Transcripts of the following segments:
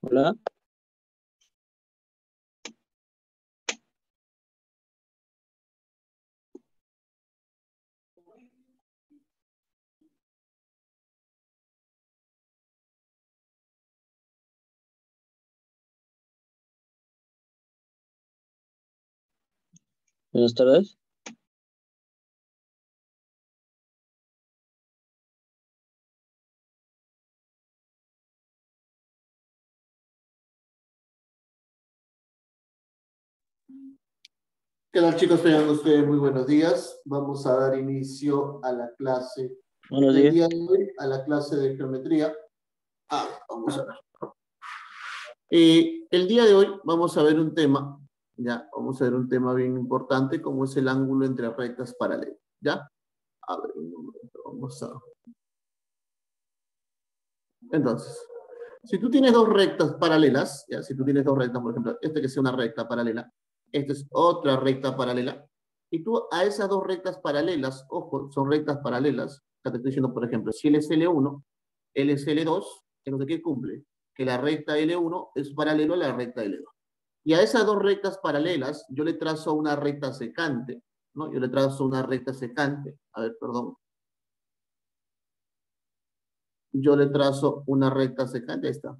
Hola, buenas tardes. ¿Qué tal, chicos? Tengan ustedes muy buenos días. Vamos a dar inicio a la clase Buenos del días. día de hoy, a la clase de geometría. Vamos a ver. El día de hoy vamos a ver un tema, ya, vamos a ver un tema bien importante, como es el ángulo entre rectas paralelas, ¿ya? A ver, un momento, vamos a... Entonces, si tú tienes dos rectas paralelas, ya, si tú tienes dos rectas, por ejemplo, que sea una recta paralela, esta es otra recta paralela, y tú a esas dos rectas paralelas, ojo, son rectas paralelas, acá te estoy diciendo, por ejemplo, si L es L1, L es L2, entonces ¿qué cumple? Que la recta L1 es paralelo a la recta L2. Y a esas dos rectas paralelas, yo le trazo una recta secante, ¿no? Yo le trazo una recta secante, a ver, perdón, yo le trazo una recta secante, ahí está.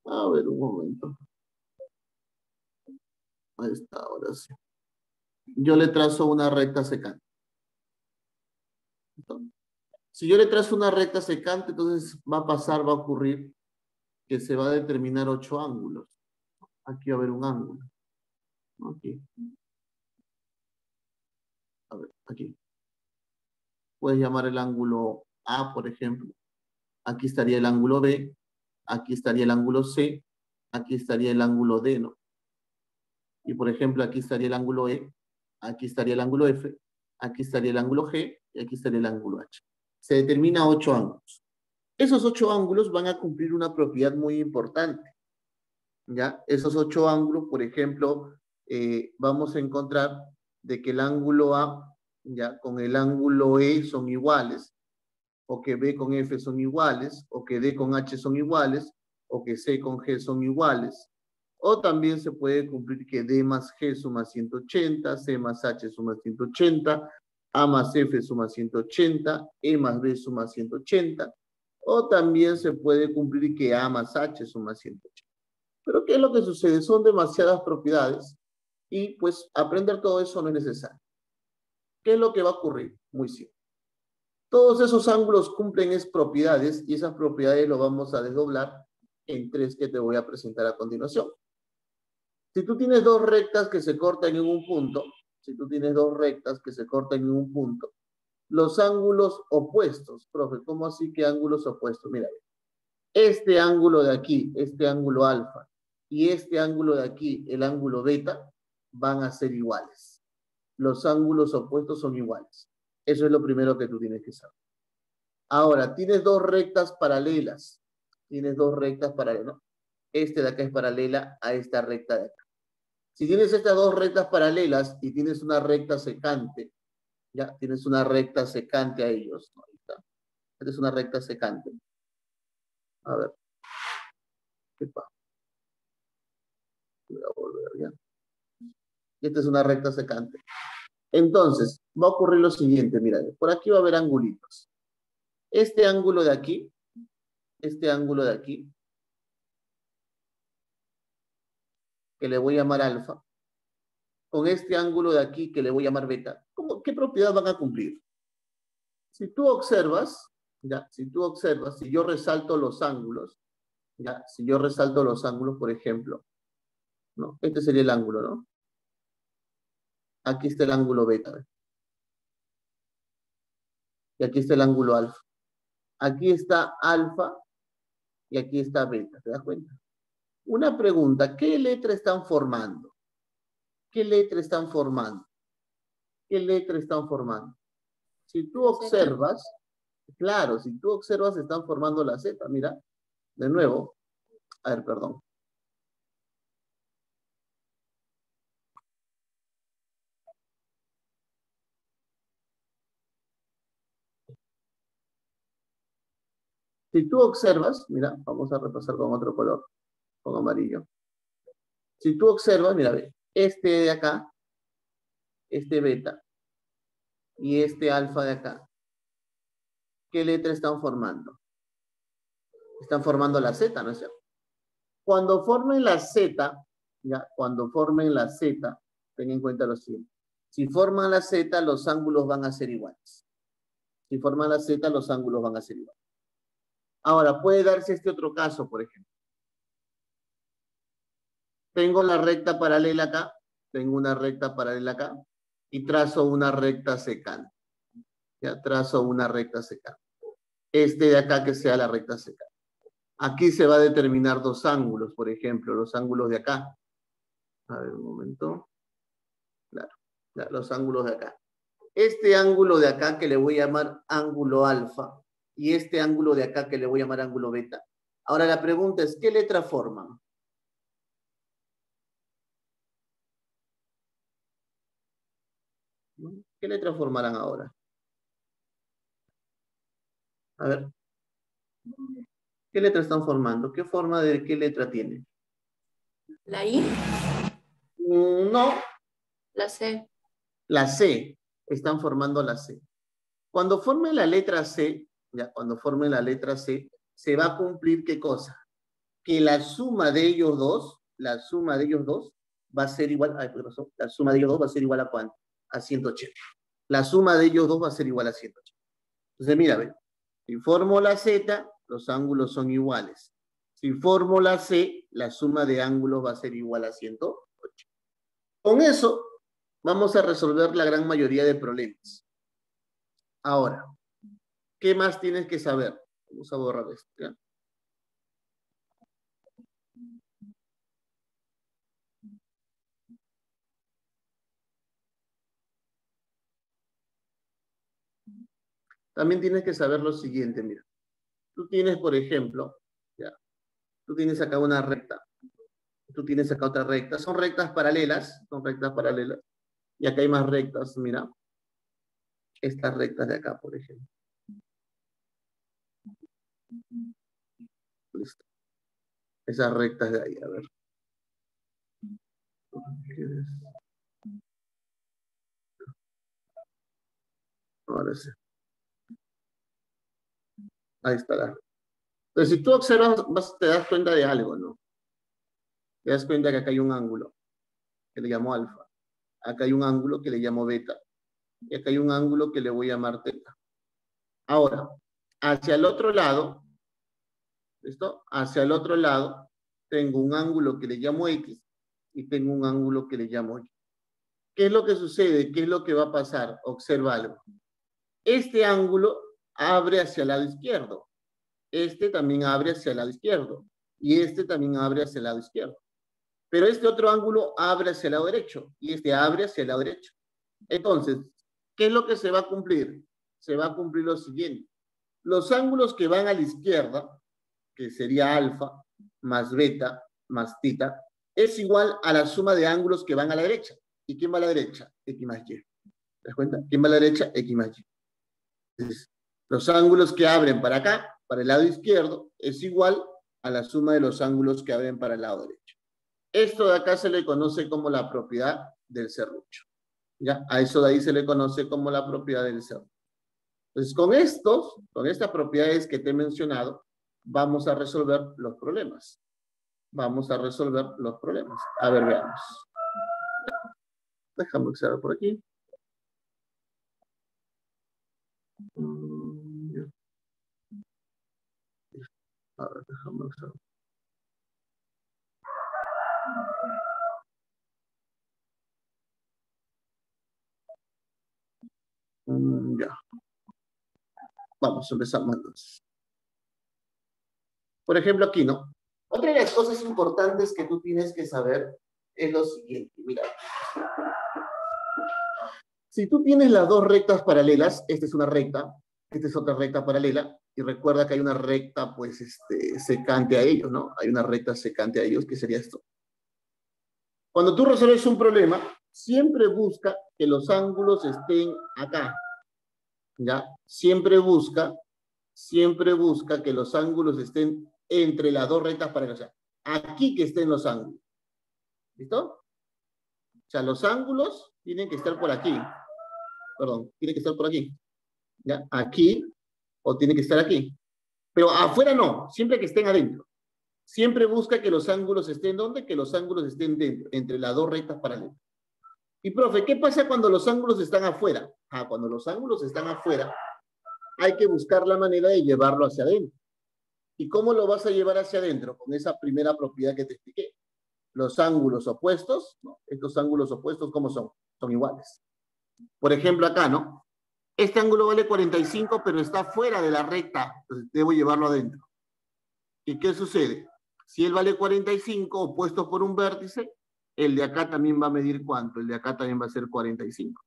A ver, un momento. Ahí está, ahora sí. Yo le trazo una recta secante. Entonces, si yo le trazo una recta secante, entonces va a pasar, va a ocurrir que se va a determinar 8 ángulos. Aquí va a haber un ángulo. Aquí. A ver, aquí. Puedes llamar el ángulo A, por ejemplo. Aquí estaría el ángulo B. Aquí estaría el ángulo C. Aquí estaría el ángulo D, ¿no? Y por ejemplo, aquí estaría el ángulo E. Aquí estaría el ángulo F. Aquí estaría el ángulo G. Y aquí estaría el ángulo H. Se determina 8 ángulos. Esos 8 ángulos van a cumplir una propiedad muy importante, ¿ya? Esos 8 ángulos, por ejemplo, vamos a encontrar de que el ángulo A, ¿ya? Con el ángulo E son iguales, o que B con F son iguales, o que D con H son iguales, o que C con G son iguales. O también se puede cumplir que D más G suma 180, C más H suma 180, A más F suma 180, E más B suma 180. O también se puede cumplir que A más H suma 180. Pero ¿qué es lo que sucede? Son demasiadas propiedades y pues aprender todo eso no es necesario. ¿Qué es lo que va a ocurrir? Muy simple. Todos esos ángulos cumplen esas propiedades y esas propiedades lo vamos a desdoblar en 3 que te voy a presentar a continuación. Si tú tienes dos rectas que se cortan en un punto, si tú tienes dos rectas que se cortan en un punto, los ángulos opuestos, profe, ¿cómo así que ángulos opuestos? Mira, este ángulo de aquí, este ángulo alfa, y este ángulo de aquí, el ángulo beta, van a ser iguales. Los ángulos opuestos son iguales. Eso es lo primero que tú tienes que saber. Ahora, tienes dos rectas paralelas. Tienes dos rectas paralelas, ¿no? Este de acá es paralela a esta recta de acá. Si tienes estas dos rectas paralelas y tienes una recta secante, ya tienes una recta secante a ellos, ¿no? Ahí está. Esta es una recta secante. A ver, ¿qué pasa? Voy a volver ya. Esta es una recta secante. Entonces, va a ocurrir lo siguiente, mira, por aquí va a haber angulitos. Este ángulo de aquí, que le voy a llamar alfa, con este ángulo de aquí, que le voy a llamar beta, ¿qué propiedad van a cumplir? Si tú observas, ya, si yo resalto los ángulos, ya, si yo resalto los ángulos, por ejemplo, ¿no? Este sería el ángulo, ¿no? Aquí está el ángulo beta, ¿ves? Y aquí está el ángulo alfa. Aquí está alfa y aquí está beta, ¿te das cuenta? Una pregunta, ¿qué letra están formando? ¿Qué letra están formando? ¿Qué letra están formando? Si tú observas, claro, si tú observas, están formando la Z. Mira, de nuevo, a ver, perdón. Si tú observas, mira, vamos a repasar con otro color. con amarillo. Si tú observas, mira, ve, este de acá, este beta y este alfa de acá, ¿qué letra están formando? Están formando la Z, ¿no es cierto? Cuando formen la Z, ya, cuando formen la Z, ten en cuenta lo siguiente. Si forman la Z, los ángulos van a ser iguales. Si forman la Z, los ángulos van a ser iguales. Ahora, puede darse este otro caso, por ejemplo. Tengo la recta paralela acá, tengo una recta paralela acá, y trazo una recta secante. Ya, trazo una recta secante. Este de acá que sea la recta secante. Aquí se va a determinar dos ángulos, por ejemplo, los ángulos de acá. A ver, un momento. Claro, ya, los ángulos de acá. Este ángulo de acá que le voy a llamar ángulo alfa y este ángulo de acá que le voy a llamar ángulo beta. Ahora la pregunta es, ¿qué letra forman? ¿Qué letra formarán ahora? A ver, ¿qué letra están formando? ¿Qué forma de qué letra tiene? ¿La I? No. La C. La C. Están formando la C. Cuando formen la letra C, ya, cuando formen la letra C, se va a cumplir ¿qué cosa? Que la suma de ellos dos, va a ser igual, la suma de ellos dos va a ser igual a ¿cuánto? A 180. La suma de ellos dos va a ser igual a 180. Entonces, mira, ve, si formo la Z, los ángulos son iguales. Si formo la C, la suma de ángulos va a ser igual a 108. Con eso, vamos a resolver la gran mayoría de problemas. Ahora, ¿qué más tienes que saber? Vamos a borrar esto, ¿ya? También tienes que saber lo siguiente, mira. Tú tienes, por ejemplo, ya, tú tienes acá una recta. Tú tienes acá otra recta. Son rectas paralelas. Y acá hay más rectas, mira. Estas rectas de acá, por ejemplo. Listo. Esas rectas de ahí, a ver. Ahora sí. Ahí está la recta. Entonces, si tú observas, te das cuenta de algo, ¿no? Te das cuenta que acá hay un ángulo que le llamo alfa. Acá hay un ángulo que le llamo beta. Y acá hay un ángulo que le voy a llamar teta. Ahora, hacia el otro lado, ¿listo? Hacia el otro lado, tengo un ángulo que le llamo X y tengo un ángulo que le llamo Y. ¿Qué es lo que sucede? ¿Qué es lo que va a pasar? Observa algo. Este ángulo abre hacia el lado izquierdo. Este también abre hacia el lado izquierdo. Y este también abre hacia el lado izquierdo. Pero este otro ángulo abre hacia el lado derecho. Y este abre hacia el lado derecho. Entonces, ¿qué es lo que se va a cumplir? Se va a cumplir lo siguiente. Los ángulos que van a la izquierda, que sería alfa, más beta, más teta, es igual a la suma de ángulos que van a la derecha. ¿Y quién va a la derecha? X más Y. ¿Te das cuenta? ¿Quién va a la derecha? X más Y. Entonces, los ángulos que abren para acá, para el lado izquierdo, es igual a la suma de los ángulos que abren para el lado derecho. Esto de acá se le conoce como la propiedad del serrucho. ¿Ya? A eso de ahí se le conoce como la propiedad del serrucho. Entonces, con estas propiedades que te he mencionado, vamos a resolver los problemas. Vamos a resolver los problemas. A ver, veamos. Déjame observar por aquí. A ver, déjame observar. Ya. Vamos, empezamos entonces. Por ejemplo, aquí, ¿no? Otra de las cosas importantes que tú tienes que saber es lo siguiente. Mira. Si tú tienes las dos rectas paralelas, esta es una recta, esta es otra recta paralela, y recuerda que hay una recta, pues, secante a ellos, ¿no? Hay una recta secante a ellos, que sería esto. Cuando tú resuelves un problema, siempre busca que los ángulos estén acá, ¿ya? Siempre busca que los ángulos estén entre las dos rectas paralelas. O sea, aquí que estén los ángulos. ¿Listo? O sea, los ángulos tienen que estar por aquí. Perdón, tienen que estar por aquí. ¿Ya? Aquí, o tienen que estar aquí. Pero afuera no, siempre que estén adentro. Siempre busca que los ángulos estén, ¿dónde? Que los ángulos estén dentro, entre las dos rectas paralelas. Y profe, ¿qué pasa cuando los ángulos están afuera? Cuando los ángulos están afuera, hay que buscar la manera de llevarlo hacia adentro. ¿Y cómo lo vas a llevar hacia adentro? Con esa primera propiedad que te expliqué. Los ángulos opuestos, ¿no? Estos ángulos opuestos, ¿cómo son? Son iguales. Por ejemplo, acá, ¿no? Este ángulo vale 45, pero está fuera de la recta. Entonces, debo llevarlo adentro. ¿Y qué sucede? Si él vale 45, opuesto por un vértice, el de acá también va a medir ¿cuánto? El de acá también va a ser 45.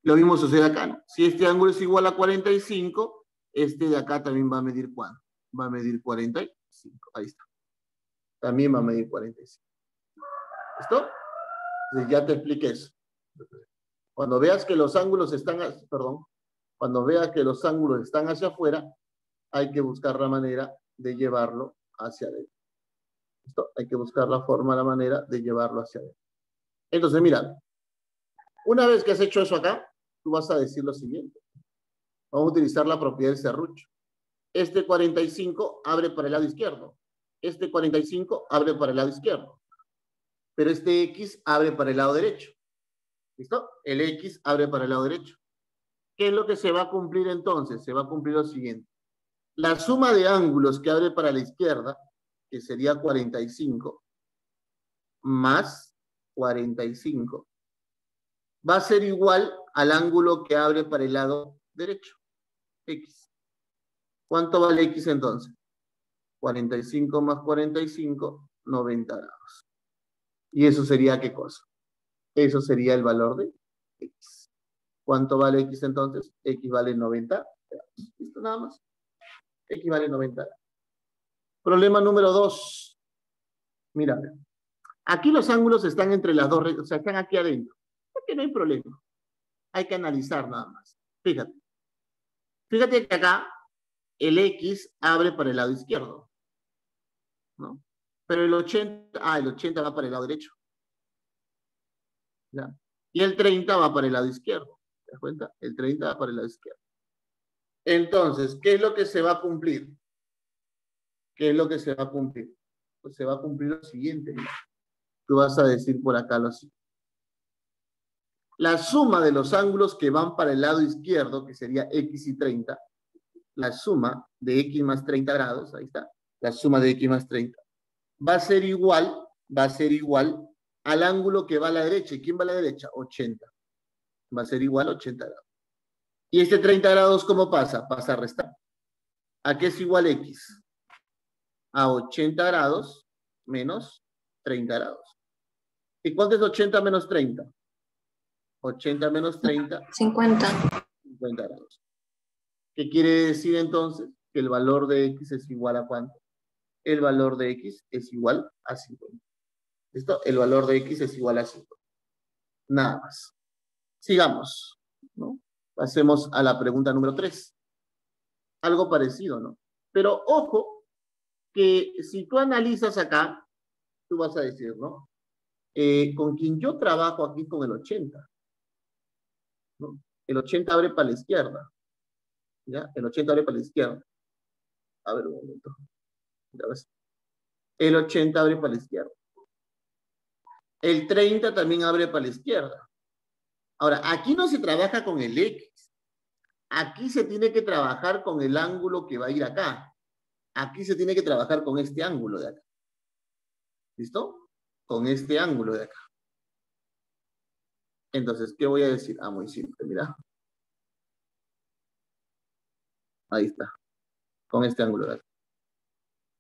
Lo mismo sucede acá, ¿no? Si este ángulo es igual a 45, este de acá también va a medir ¿cuánto? Va a medir 45. Ahí está. También va a medir 45. ¿Listo? Entonces ya te expliqué eso. Cuando veas que los ángulos están, cuando veas que los ángulos están hacia afuera, hay que buscar la manera de llevarlo hacia adentro. ¿Listo? Hay que buscar la forma, la manera de llevarlo hacia adentro. Entonces, mira, una vez que has hecho eso acá, tú vas a decir lo siguiente. Vamos a utilizar la propiedad del serrucho. Este 45 abre para el lado izquierdo. Este 45 abre para el lado izquierdo. Pero este X abre para el lado derecho. ¿Listo? El X abre para el lado derecho. ¿Qué es lo que se va a cumplir entonces? Se va a cumplir lo siguiente. La suma de ángulos que abre para la izquierda, que sería 45, más 45, va a ser igual al ángulo que abre para el lado derecho, X. ¿Cuánto vale X entonces? 45 más 45, 90 grados. ¿Y eso sería qué cosa? Eso sería el valor de X. ¿Cuánto vale X entonces? X vale 90 grados. ¿Listo? Nada más. X vale 90 grados. Problema número 2. Mira, aquí los ángulos están entre las dos rectas, o sea, están aquí adentro. Porque no hay problema. Hay que analizar nada más. Fíjate. Fíjate que acá el X abre para el lado izquierdo, ¿no? Pero el 80, el 80 va para el lado derecho. ¿Ya? Y el 30 va para el lado izquierdo. ¿Te das cuenta? El 30 va para el lado izquierdo. Entonces, ¿qué es lo que se va a cumplir? ¿Qué es lo que se va a cumplir? Pues se va a cumplir lo siguiente. Tú vas a decir por acá lo siguiente. La suma de los ángulos que van para el lado izquierdo, que sería X y 30, la suma de X más 30 grados, ahí está, la suma de X más 30, va a ser igual al ángulo que va a la derecha. ¿Y quién va a la derecha? 80. Va a ser igual a 80 grados. ¿Y este 30 grados cómo pasa? Pasa a restar. ¿A qué es igual X? A 80 grados menos 30 grados. ¿Y cuánto es 80 menos 30? 80 menos 30. 50. 50 grados. ¿Qué quiere decir entonces? Que el valor de X es igual a ¿cuánto? El valor de X es igual a 50. ¿Listo? El valor de X es igual a 50. Nada más. Sigamos, ¿no? Pasemos a la pregunta número 3. Algo parecido, ¿no? Pero ojo, que si tú analizas acá, tú vas a decir, ¿no? Con quien yo trabajo aquí con el 80, ¿no? El 80 abre para la izquierda, ¿ya? El 80 abre para la izquierda. A ver, un momento. Ya ves. El 80 abre para la izquierda. El 30 también abre para la izquierda. Ahora, aquí no se trabaja con el X. Aquí se tiene que trabajar con el ángulo que va a ir acá. Aquí se tiene que trabajar con este ángulo de acá. ¿Listo? Con este ángulo de acá. Entonces, ¿qué voy a decir? Muy simple, mira. Ahí está. Con este ángulo de acá.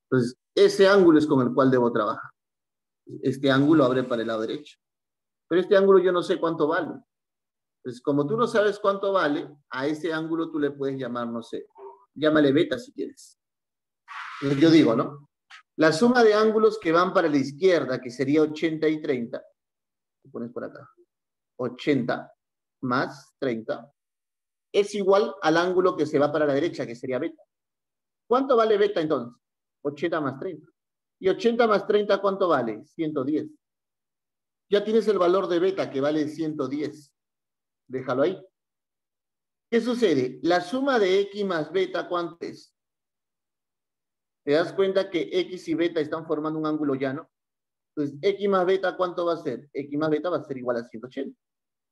Entonces, ese ángulo es con el cual debo trabajar. Este ángulo abre para el lado derecho. Pero este ángulo yo no sé cuánto vale. Entonces, como tú no sabes cuánto vale, a ese ángulo tú le puedes llamar, no sé, llámale beta si quieres. Entonces, yo digo, ¿no? La suma de ángulos que van para la izquierda, que sería 80 y 30, lo pones por acá, 80 más 30, es igual al ángulo que se va para la derecha, que sería beta. ¿Cuánto vale beta entonces? 80 más 30. Y 80 más 30, ¿cuánto vale? 110. Ya tienes el valor de beta que vale 110. Déjalo ahí. ¿Qué sucede? La suma de X más beta, ¿cuánto es? ¿Te das cuenta que X y beta están formando un ángulo llano? Entonces, X más beta, ¿cuánto va a ser? X más beta va a ser igual a 180.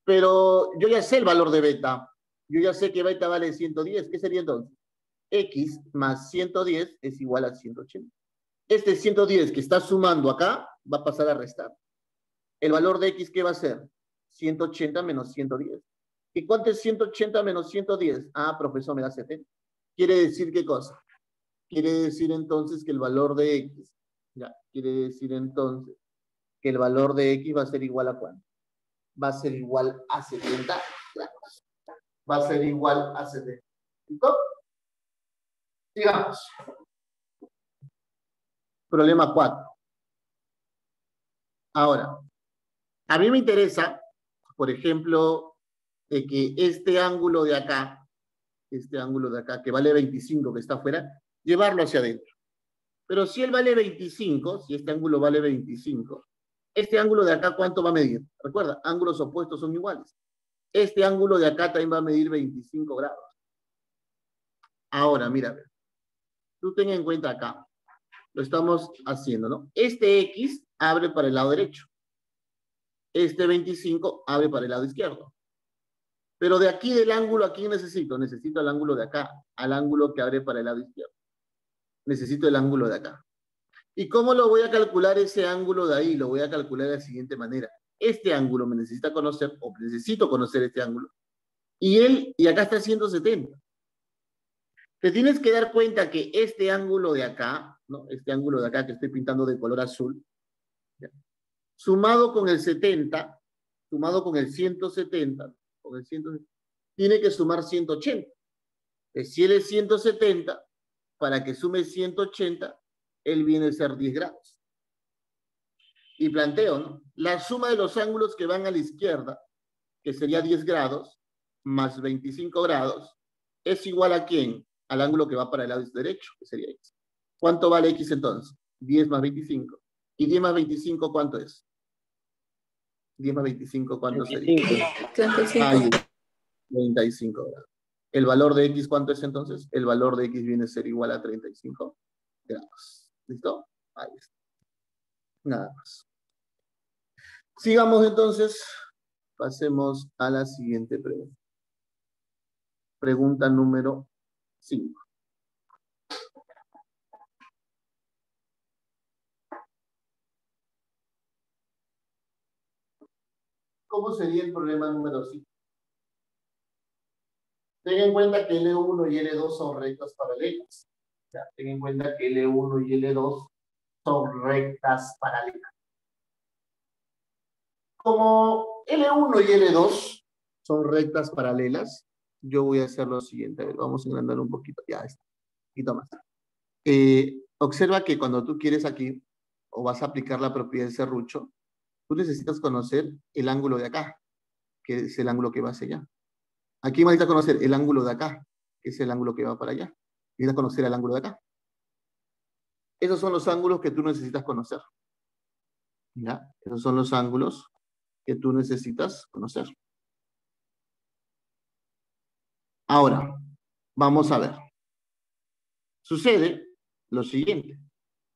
Pero yo ya sé el valor de beta. Yo ya sé que beta vale 110. ¿Qué sería entonces? X más 110 es igual a 180. Este 110 que está sumando acá va a pasar a restar. El valor de X, ¿qué va a ser? 180 menos 110. ¿Y cuánto es 180 menos 110? Ah, profesor, me da 70. ¿Quiere decir qué cosa? Quiere decir entonces que el valor de X, ya, quiere decir entonces que el valor de X va a ser igual a ¿cuánto? Va a ser igual a 70 grados. Va a ser igual a 70. ¿Listo? Sigamos. Problema 4. Ahora, a mí me interesa, por ejemplo, que este ángulo de acá, que vale 25, que está afuera, llevarlo hacia adentro. Pero si él vale 25, si este ángulo vale 25, este ángulo de acá, ¿cuánto va a medir? Recuerda, ángulos opuestos son iguales. Este ángulo de acá también va a medir 25 grados. Ahora, mira, tú ten en cuenta acá, lo estamos haciendo, ¿no? Este X abre para el lado derecho. Este 25 abre para el lado izquierdo. Pero de aquí del ángulo, ¿a quién necesito? Necesito el ángulo de acá, al ángulo que abre para el lado izquierdo. Necesito el ángulo de acá. ¿Y cómo lo voy a calcular ese ángulo de ahí? Lo voy a calcular de la siguiente manera. Este ángulo me necesita conocer, o necesito conocer este ángulo. Y acá está 170. Te tienes que dar cuenta que este ángulo de acá, ¿no? Este ángulo de acá que estoy pintando de color azul, ¿ya? Sumado con el 70, sumado con el 170, tiene que sumar 180. Si él es 170, para que sume 180, él viene a ser 10 grados. Y planteo, ¿no? La suma de los ángulos que van a la izquierda, que sería 10 grados, más 25 grados, es igual a ¿quién? Al ángulo que va para el lado derecho, que sería X. ¿Cuánto vale X entonces? 10 más 25. ¿Y 10 más 25 cuánto es? 10 más 25, ¿cuánto sería? 35. Ahí, 35 grados. ¿El valor de X cuánto es entonces? El valor de X viene a ser igual a 35 grados. ¿Listo? Ahí está. Nada más. Sigamos entonces. Pasemos a la siguiente pregunta. Pregunta número 5. ¿Cómo sería el problema número 5? Ten en cuenta que L1 y L2 son rectas paralelas. O sea, ten en cuenta que L1 y L2 son rectas paralelas. Como L1 y L2 son rectas paralelas, yo voy a hacer lo siguiente. A ver, vamos a agrandar un poquito. Ya está. Un poquito más. Observa que cuando tú quieres aquí, o vas a aplicar la propiedad de serrucho, tú necesitas conocer el ángulo de acá, que es el ángulo que va hacia allá. Aquí necesitas conocer el ángulo de acá, que es el ángulo que va para allá. Necesitas conocer el ángulo de acá. Esos son los ángulos que tú necesitas conocer. ¿Ya? Esos son los ángulos que tú necesitas conocer. Ahora, vamos a ver. Sucede lo siguiente,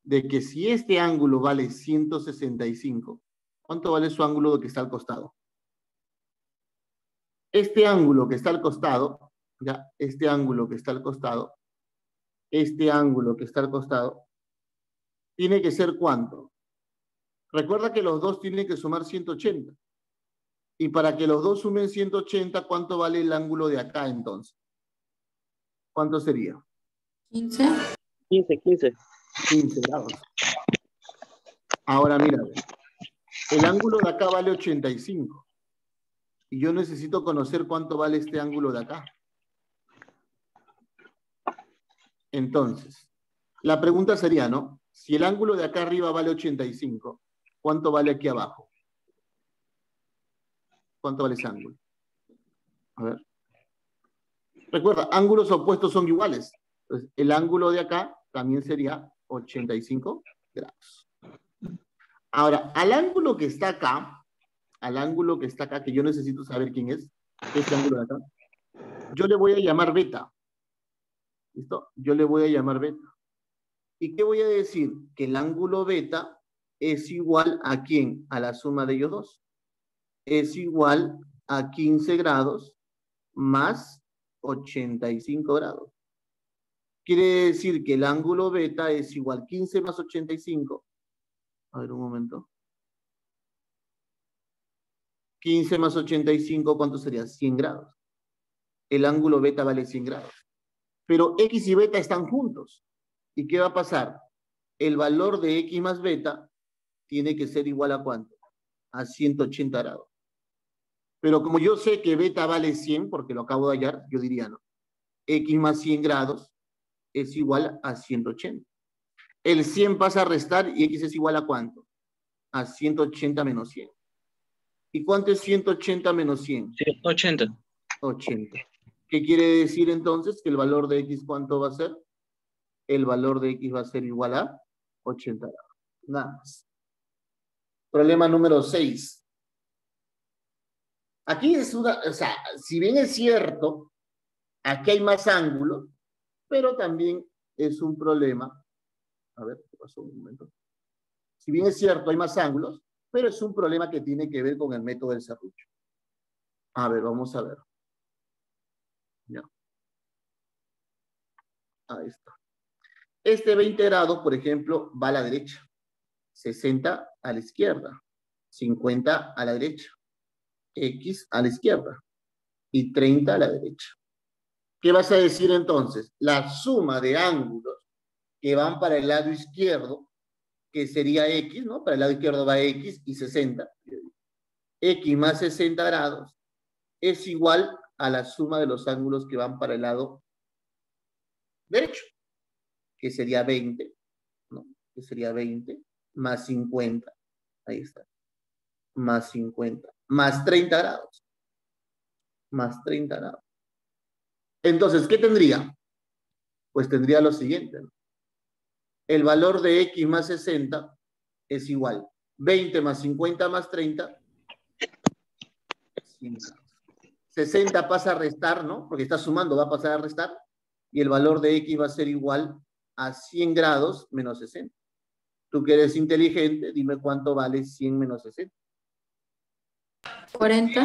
de que si este ángulo vale 165, ¿cuánto vale su ángulo que está al costado? Este ángulo que está al costado, ya, este ángulo que está al costado, tiene que ser ¿cuánto? Recuerda que los dos tienen que sumar 180. Y para que los dos sumen 180, ¿cuánto vale el ángulo de acá entonces? ¿Cuánto sería? 15. 15 grados. Ahora mira, el ángulo de acá vale 85. Y yo necesito conocer cuánto vale este ángulo de acá. Entonces, la pregunta sería, ¿no? Si el ángulo de acá arriba vale 85, ¿cuánto vale aquí abajo? ¿Cuánto vale ese ángulo? A ver. Recuerda, ángulos opuestos son iguales. Entonces, el ángulo de acá también sería 85 grados. Ahora, al ángulo que está acá, que yo necesito saber quién es, este ángulo de acá, yo le voy a llamar beta. ¿Listo? Yo le voy a llamar beta. ¿Y qué voy a decir? Que el ángulo beta es igual a ¿quién? A la suma de ellos dos. Es igual a 15 grados más 85 grados. Quiere decir que el ángulo beta es igual a 15 más 85. A ver, un momento. 15 más 85, ¿cuánto sería? 100 grados. El ángulo beta vale 100 grados. Pero X y beta están juntos. ¿Y qué va a pasar? El valor de X más beta tiene que ser igual a ¿cuánto? A 180 grados. Pero como yo sé que beta vale 100, porque lo acabo de hallar, yo diría no. X más 100 grados es igual a 180. El 100 pasa a restar y X es igual a ¿cuánto? A 180 menos 100. ¿Y cuánto es 180 menos 100? 80. 80. ¿Qué quiere decir entonces? Que el valor de X, ¿cuánto va a ser? El valor de X va a ser igual a 80 grados. Nada más. Problema número 6. Aquí es una, o sea, si bien es cierto, aquí hay más ángulos, pero también es un problema. A ver, ¿qué pasó? Un momento. Si bien es cierto, hay más ángulos, pero es un problema que tiene que ver con el método del serrucho. A ver, vamos a ver. Ya. Ahí está. Este 20 grados, por ejemplo, va a la derecha. 60 a la izquierda. 50 a la derecha. X a la izquierda. Y 30 a la derecha. ¿Qué vas a decir entonces? La suma de ángulos que van para el lado izquierdo, que sería X, ¿no? Para el lado izquierdo va X y 60. X más 60 grados es igual a la suma de los ángulos que van para el lado derecho, que sería 20, ¿no? Que sería 20 más 50. Ahí está. Más 50. Más 30 grados. Más 30 grados. Entonces, ¿qué tendría? Pues tendría lo siguiente, ¿no? El valor de X más 60 es igual. 20 más 50 más 30. 60 pasa a restar, ¿no? Porque está sumando, va a pasar a restar. Y el valor de X va a ser igual a 100 grados menos 60. Tú que eres inteligente, dime cuánto vale 100 menos 60. 40.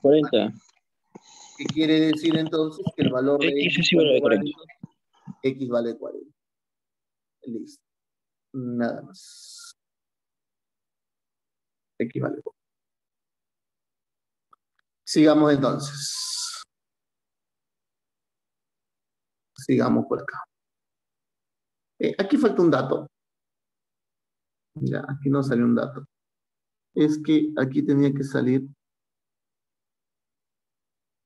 40. ¿Qué quiere decir entonces? Que el valor de X X, es igual a ¿cuánto vale? 40. X vale 40. Listo. Nada más. X vale 40. Sigamos entonces. Sigamos por acá. Aquí falta un dato. Ya, aquí no salió un dato. Es que aquí tenía que salir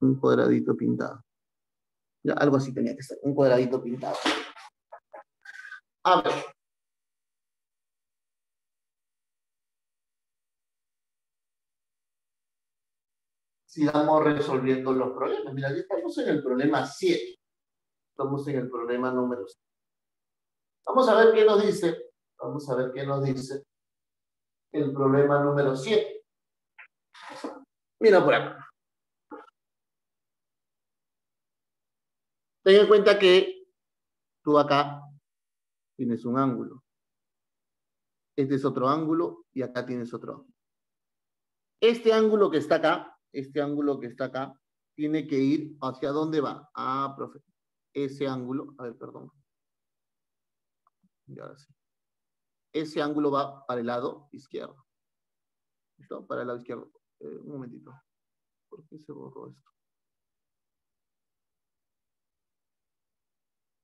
un cuadradito pintado. Ya, algo así tenía que ser, un cuadradito pintado. A ver. Sigamos resolviendo los problemas. Mira, aquí estamos en el problema 7. Estamos en el problema número 7. Vamos a ver qué nos dice. Vamos a ver qué nos dice el problema número 7. Mira por acá. Ten en cuenta que tú acá tienes un ángulo. Este es otro ángulo y acá tienes otro ángulo. Este ángulo que está acá, tiene que ir hacia dónde va. Ah, profe. Ese ángulo, a ver, perdón. Y ahora sí. Ese ángulo va para el lado izquierdo. ¿Listo? Para el lado izquierdo. Un momentito. ¿Por qué se borró esto?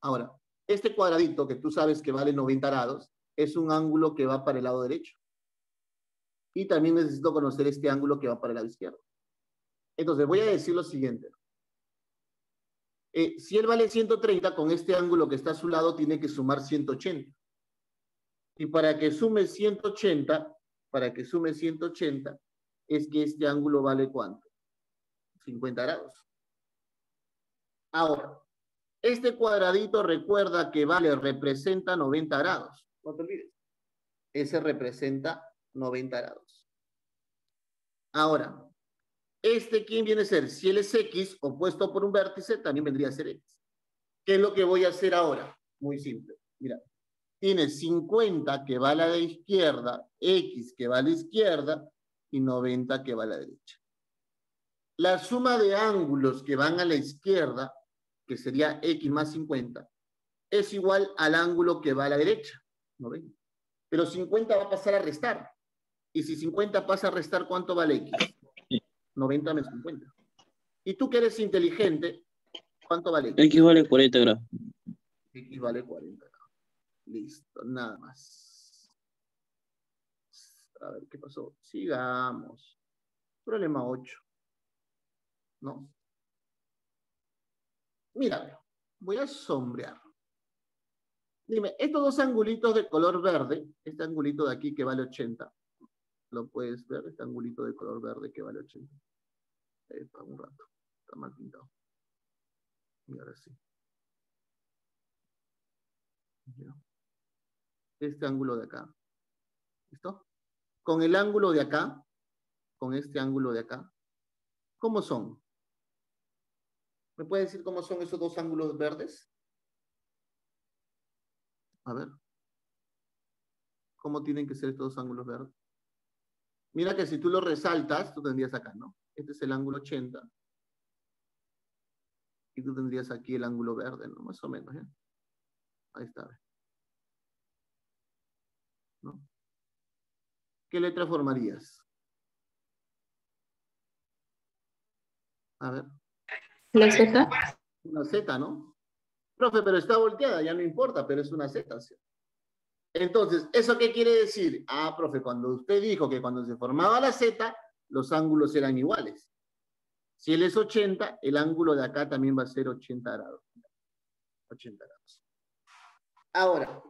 Ahora, este cuadradito que tú sabes que vale 90 grados es un ángulo que va para el lado derecho. Y también necesito conocer este ángulo que va para el lado izquierdo. Entonces, voy a decir lo siguiente. Si él vale 130, con este ángulo que está a su lado tiene que sumar 180. Y para que sume 180, es que este ángulo vale ¿cuánto? 50 grados. Ahora, este cuadradito recuerda que representa 90 grados. No te olvides. ese representa 90 grados. Ahora, ¿quién viene a ser? Si él es X, opuesto por un vértice, también vendría a ser X. ¿Qué es lo que voy a hacer ahora? Muy simple. Mira, tienes 50 que va a la izquierda, X que va a la izquierda y 90 que va a la derecha. La suma de ángulos que van a la izquierda, que sería X más 50, es igual al ángulo que va a la derecha. ¿No ven? Pero 50 va a pasar a restar. Y si 50 pasa a restar, ¿cuánto vale X? 90 menos 50. Y tú que eres inteligente, ¿cuánto vale X? X vale 40 grados. X vale 40 grados. Listo, nada más. A ver, ¿qué pasó? Sigamos. Problema 8. ¿No? Mira, voy a sombrear. Dime, estos dos angulitos de color verde, este angulito de aquí que vale 80, ¿lo puedes ver? Este angulito de color verde que vale 80. Para un rato, está mal pintado. Y ahora sí. ¿Ya? Este ángulo de acá. ¿Listo? Con el ángulo de acá, con este ángulo de acá, ¿cómo son? ¿Me puede decir cómo son esos dos ángulos verdes? A ver. ¿Cómo tienen que ser estos dos ángulos verdes? Mira que si tú lo resaltas, tú tendrías acá, ¿no? Este es el ángulo 80. Y tú tendrías aquí el ángulo verde, ¿no? Más o menos, ¿eh? Ahí está. ¿No? ¿Qué letra formarías? A ver. La Z. Una Z, ¿no? Profe, pero está volteada, ya no importa, pero es una Z, ¿sí? Entonces, ¿eso qué quiere decir? Ah, profe, cuando usted dijo que cuando se formaba la Z, los ángulos eran iguales. Si él es 80, el ángulo de acá también va a ser 80 grados. 80 grados. Ahora,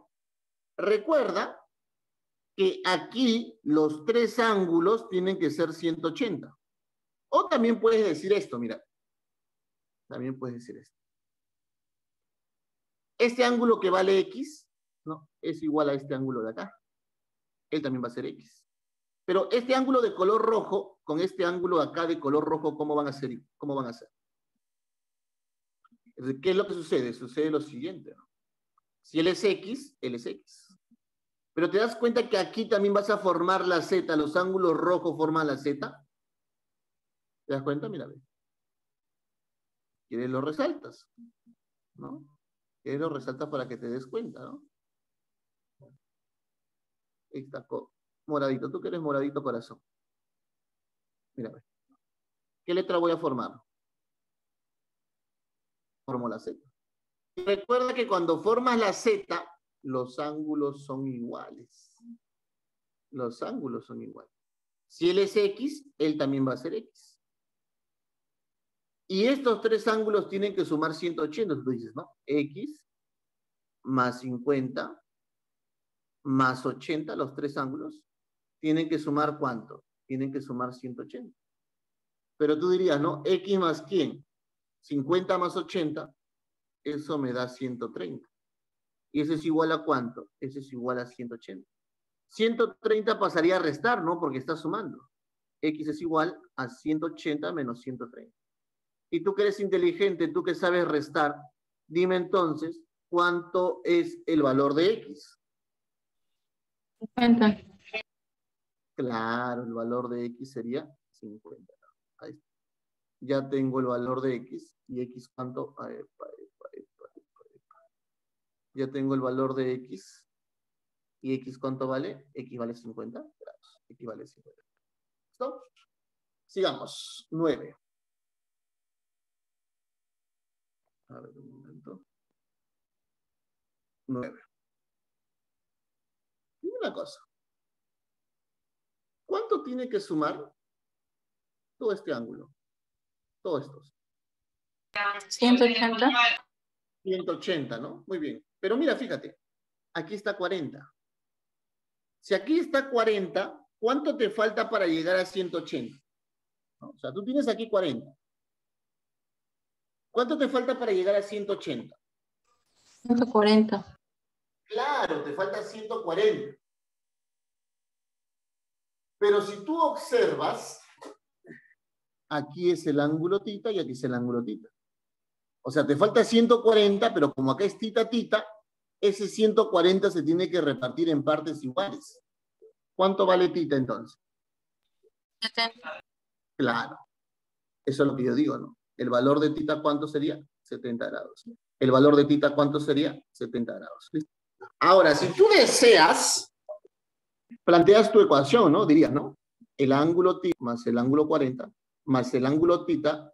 recuerda que aquí los tres ángulos tienen que ser 180. O también puedes decir esto, mira. También puedes decir esto. Este ángulo que vale X, ¿no? Es igual a este ángulo de acá. Él también va a ser X. Pero este ángulo de color rojo, con este ángulo de acá de color rojo, ¿cómo van a ser? ¿Cómo van a ser? ¿Qué es lo que sucede? Sucede lo siguiente, ¿no? Si él es X, él es X. Pero te das cuenta que aquí también vas a formar la Z, los ángulos rojos forman la Z. ¿Te das cuenta? Mira, ve. ¿Quieres lo resaltas? ¿No? ¿Quieres lo resaltas para que te des cuenta, no? Ahí está, moradito. Tú que eres moradito corazón. Mira, ve. ¿Qué letra voy a formar? Formo la Z. Recuerda que cuando formas la Z, los ángulos son iguales. Los ángulos son iguales. Si él es X, él también va a ser X. Y estos tres ángulos tienen que sumar 180. Tú dices, ¿no? X más 50 más 80, los tres ángulos, tienen que sumar ¿cuánto? Tienen que sumar 180. Pero tú dirías, ¿no? X más ¿quién? 50 más 80, eso me da 130. ¿Y ese es igual a cuánto? Ese es igual a 180. 130 pasaría a restar, ¿no? Porque está sumando. X es igual a 180 menos 130. Y tú que eres inteligente, tú que sabes restar, dime entonces, ¿cuánto es el valor de X? 50. Claro, el valor de X sería 50. Ahí está. Ya tengo el valor de X. ¿Y X cuánto? Ya tengo el valor de X. ¿Y X cuánto vale? X vale 50 grados. X vale 50. ¿Listo? Sigamos. 9. A ver, un momento. 9. Dime una cosa. ¿Cuánto tiene que sumar todo este ángulo? Todos estos. 180. 180, ¿no? Muy bien. Pero mira, fíjate. Aquí está 40. Si aquí está 40, ¿cuánto te falta para llegar a 180? ¿No? O sea, tú tienes aquí 40. ¿Cuánto te falta para llegar a 180? 140. Claro, te falta 140. Pero si tú observas, aquí es el ángulo tita y aquí es el ángulo tita. O sea, te falta 140, pero como acá es tita, tita, ese 140 se tiene que repartir en partes iguales. ¿Cuánto vale tita entonces? 70. Claro. Eso es lo que yo digo, ¿no? El valor de tita, ¿cuánto sería? 70 grados. El valor de tita, ¿cuánto sería? 70 grados. ¿Listo? Ahora, si tú deseas, planteas tu ecuación, ¿no? Dirías, ¿no? El ángulo tita más el ángulo 40 más el ángulo tita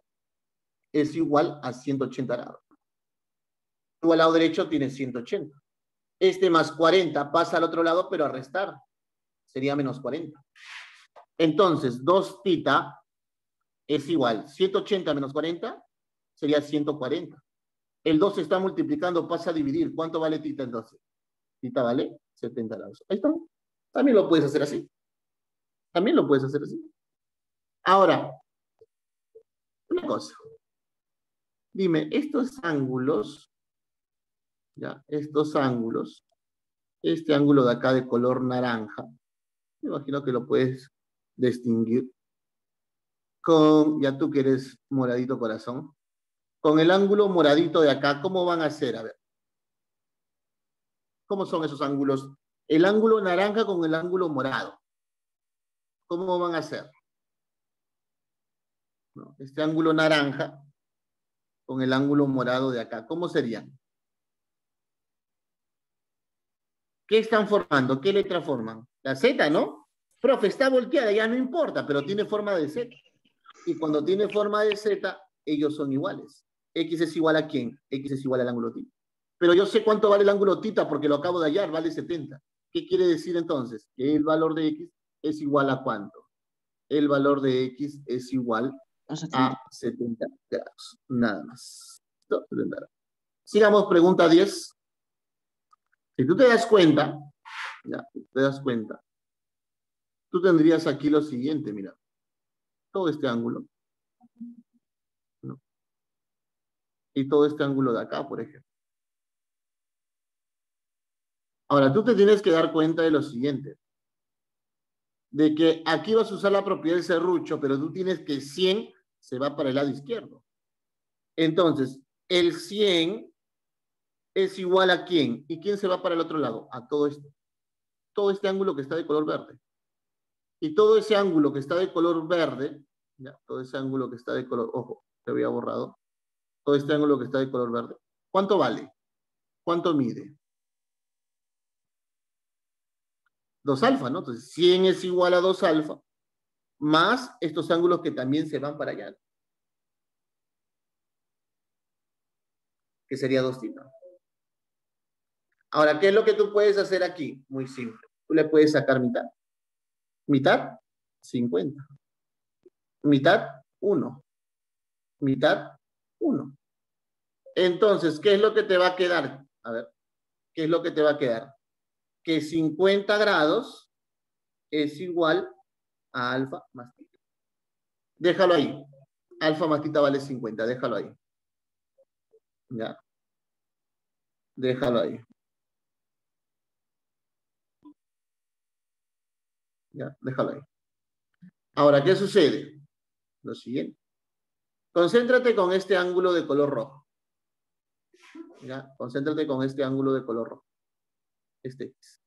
es igual a 180 grados. Tú al lado derecho tienes 180. Este más 40 pasa al otro lado, pero a restar. Sería menos 40. Entonces, 2 tita es igual. 180 menos 40 sería 140. El 2 se está multiplicando, pasa a dividir. ¿Cuánto vale tita entonces? Tita vale 70 grados. Ahí está. También lo puedes hacer así. También lo puedes hacer así. Ahora, una cosa. Dime, estos ángulos, ya, estos ángulos, este ángulo de acá de color naranja, me imagino que lo puedes distinguir con, ya tú que eres moradito corazón, con el ángulo moradito de acá, ¿cómo van a ser? A ver. ¿Cómo son esos ángulos? El ángulo naranja con el ángulo morado. ¿Cómo van a ser? ¿No? Este ángulo naranja con el ángulo morado de acá, ¿cómo serían? ¿Qué están formando? ¿Qué letra forman? La Z, ¿no? Profe, está volteada, ya no importa, pero tiene forma de Z. Y cuando tiene forma de Z, ellos son iguales. X es igual a ¿quién? X es igual al ángulo tita. Pero yo sé cuánto vale el ángulo tita porque lo acabo de hallar, vale 70. ¿Qué quiere decir entonces? Que el valor de X es igual a ¿cuánto? El valor de X es igual a 70 grados. Nada más. ¿Listo? 70 grados. Sigamos, pregunta 10. Si tú te das cuenta, ya, te das cuenta, tú tendrías aquí lo siguiente, mira. Todo este ángulo, ¿no? Y todo este ángulo de acá, por ejemplo. Ahora, tú te tienes que dar cuenta de lo siguiente. De que aquí vas a usar la propiedad del serrucho, pero tú tienes que 100 se va para el lado izquierdo. Entonces, el 100 es igual a ¿quién? ¿Y quién se va para el otro lado? A todo esto. Todo este ángulo que está de color verde. Y todo ese ángulo que está de color verde, ya, todo ese ángulo que está de color, ojo, te había borrado. Todo este ángulo que está de color verde. ¿Cuánto vale? ¿Cuánto mide? 2 alfa, ¿no? Entonces, 100 es igual a 2 alfa, más estos ángulos que también se van para allá, que sería 2 tita. Ahora, ¿qué es lo que tú puedes hacer aquí? Muy simple. Tú le puedes sacar mitad. Mitad, 50. Mitad, 1. Mitad, 1. Entonces, ¿qué es lo que te va a quedar? A ver, ¿qué es lo que te va a quedar? Que 50 grados es igual a alfa más tita. Déjalo ahí. Alfa más tita vale 50. Déjalo ahí. Ya. Déjalo ahí. Ya, déjalo ahí. Ahora, ¿qué sucede? Lo siguiente. Concéntrate con este ángulo de color rojo. ¿Ya? Concéntrate con este ángulo de color rojo. Este X.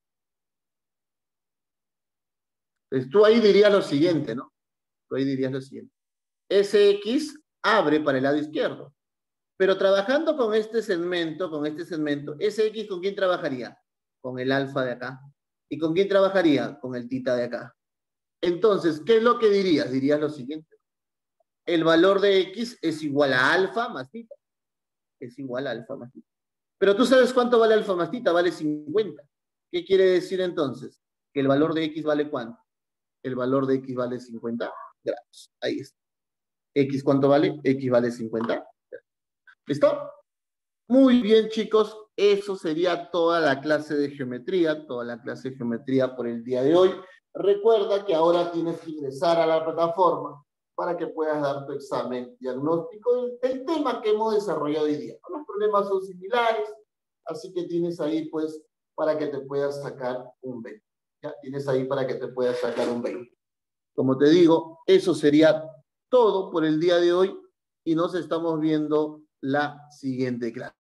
Entonces, tú ahí dirías lo siguiente, ¿no? Tú ahí dirías lo siguiente. Ese X abre para el lado izquierdo. Pero trabajando con este segmento, ese X ¿con quién trabajaría? Con el alfa de acá. ¿Y con quién trabajaría? Con el tita de acá. Entonces, ¿qué es lo que dirías? Dirías lo siguiente. El valor de X es igual a alfa más tita. Es igual a alfa más tita. Pero tú sabes cuánto vale alfa más tita, vale 50. ¿Qué quiere decir entonces? Que el valor de X vale ¿cuánto? El valor de X vale 50 grados. Ahí está. ¿X cuánto vale? X vale 50 grados. ¿Listo? Muy bien, chicos. Eso sería toda la clase de geometría, por el día de hoy. Recuerda que ahora tienes que ingresar a la plataforma para que puedas dar tu examen diagnóstico del tema que hemos desarrollado hoy día. Los problemas son similares, así que tienes ahí, pues, para que te puedas sacar un 20. ¿Ya? Tienes ahí para que te puedas sacar un 20. Como te digo, eso sería todo por el día de hoy y nos estamos viendo la siguiente clase.